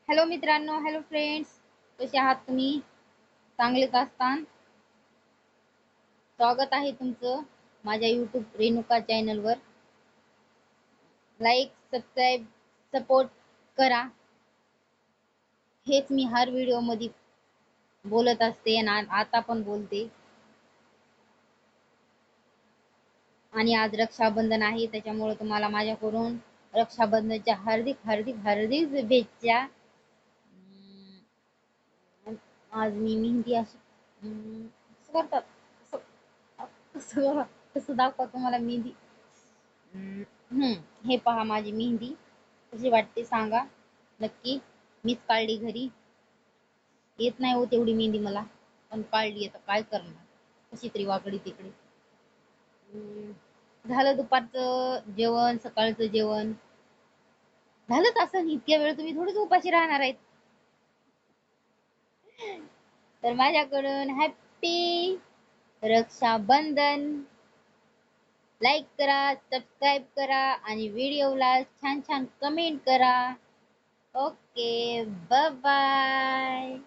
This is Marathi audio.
हॅलो मित्रांनो, हॅलो फ्रेंड्स, कसे आहात तुम्ही? चांगलेच असतान. स्वागत आहे तुमचं माझ्या यूट्यूब रेणुका चॅनलवर. लाईक, सबस्क्राईब, सपोर्ट करा. हेच मी हर व्हिडिओ मध्ये बोलत असते आणि आता पण बोलते. आणि आज रक्षाबंधन आहे, त्याच्यामुळे तुम्हाला माझ्याकडून रक्षाबंधनच्या हार्दिक हार्दिक हार्दिक शुभेच्छा. आज मी मेहंदी अशी कसं करतात, कसं दाखवा तुम्हाला मेहंदी. हे पहा माझी मेहंदी कशी वाटते सांगा नक्की. मीच काढली घरी. येत नाही हो तेवढी मेहंदी मला, पण काढली. आता काय करणार, कशी तरी वाकडी तिकडे. झालं दुपारचं जेवण, सकाळचं जेवण झालंच. असं इतक्या वेळ तुम्ही थोडीच उपाशी राहणार आहेत. तर माझ्याकडून हॅपी रक्षाबंधन. लाईक करा, सबस्क्राईब करा आणि व्हिडिओला छान छान कमेंट करा. Okay, bye bye.